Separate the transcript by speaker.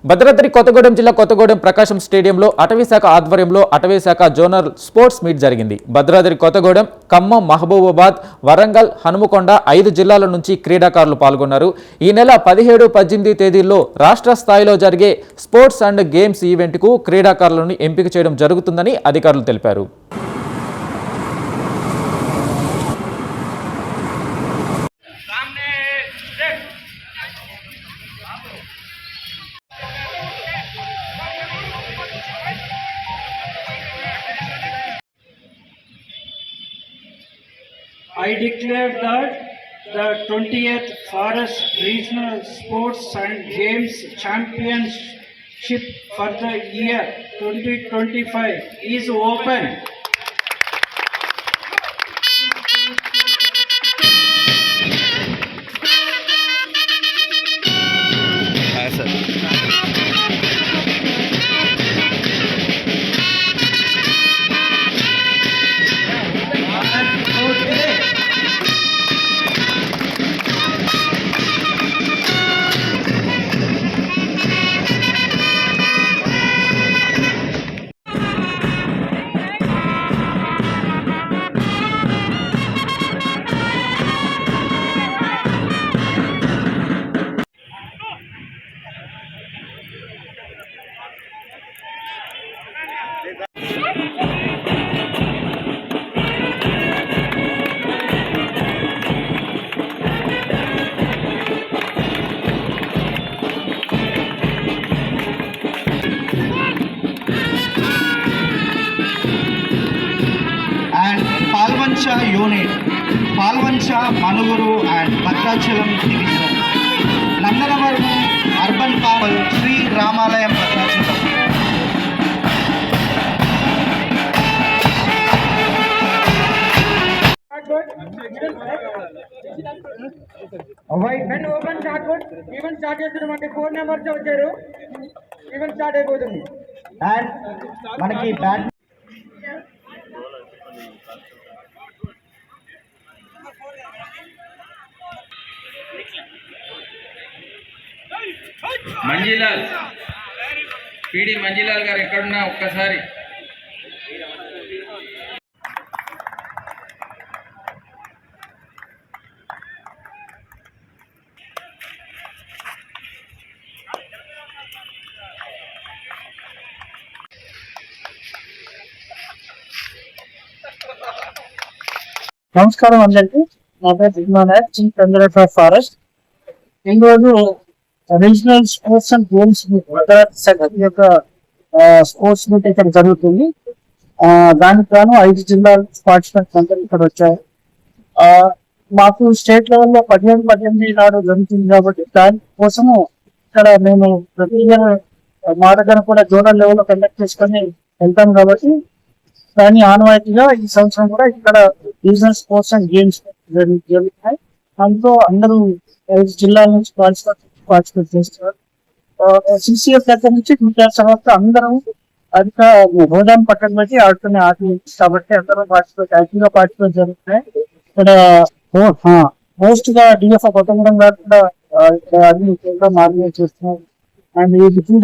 Speaker 1: భద్రాద్రి కొత్తగూడెం జిల్లా కొత్తగూడెం ప్రకాశం స్టేడియంలో అటవీశాఖ ఆధ్వర్యంలో అటవీశాఖ జోనల్ స్పోర్ట్స్ మీట్ జరిగింది. భద్రాద్రి కొత్తగూడెం, ఖమ్మం, మహబూబాబాద్, వరంగల్, హనుమకొండ 5 జిల్లాల నుంచి క్రీడాకారులు పాల్గొన్నారు. ఈ నెల 17, 18 తేదీల్లో రాష్ట్ర స్థాయిలో జరిగే స్పోర్ట్స్ అండ్ గేమ్స్ ఈవెంట్కు క్రీడాకారులను ఎంపిక చేయడం జరుగుతుందని అధికారులు తెలిపారు.
Speaker 2: I declare that the 20th Forest Regional Sports and Games Championship for the year 2025 is open. Palvancha unit, Palvancha, Manuguru and Bhadrachalam division. Nandanavaram urban power, Sri Ramalayam Bhadrachalam.
Speaker 3: When open start even started 4 numbers వచ్చారు event start అయిపోతుంది.
Speaker 2: And మనకి bat
Speaker 4: మంజీలాల్ PD మంజీలాల్ గారు ఎక్కడున్నా ఒక్కసారి
Speaker 5: నమస్కారం అందరికి. నా పేరు జిగ్మానాయక్, చీఫ్ కన్జర్వేటర్ ఆఫ్ ఫారెస్ట్. ఈరోజు రీజనల్ స్పోర్ట్స్ అండ్ గేమ్స్ యొక్క స్పోర్ట్స్ మీట్ ఇక్కడ జరుగుతుంది. దానికి గాను 5 జిల్లాల పార్టిసిపెంట్స్ అందరూ ఇక్కడ వచ్చారు. మాకు స్టేట్ లెవెల్లో 17 నాడు జరుగుతుంది కాబట్టి దానికోసము ఇక్కడ మేము ప్రతి ఇయర్ మా దగ్గర కూడా జోనల్ లెవెల్లో కండక్ట్ చేసుకొని వెళ్తాం కాబట్టి దాని ఆనవాయితీగా ఈ సంవత్సరం కూడా ఇక్కడ రీజనల్ స్పోర్ట్స్ అండ్ గేమ్స్ జరుగుతున్నాయి. అందులో అందరూ 5 జిల్లాల నుంచి పార్టిసిపేట్ చేస్తారు. సిసిఎఫ్ దగ్గర నుంచి తర్వాత అందరూ అధిక హోదాను పక్కన పెట్టి ఆడుకునే ఆటలు కాబట్టి అందరూ యాక్టివ్గా పార్టిసిపేట్ జరుగుతున్నాయి. ఇక్కడ హోస్ట్ గా డిఎఫ్ కొత్తగూడెం గారు కూడా అన్ని ఆర్గనైజ్ చేస్తున్నారు. అండ్ ఈ డిఫరెంట్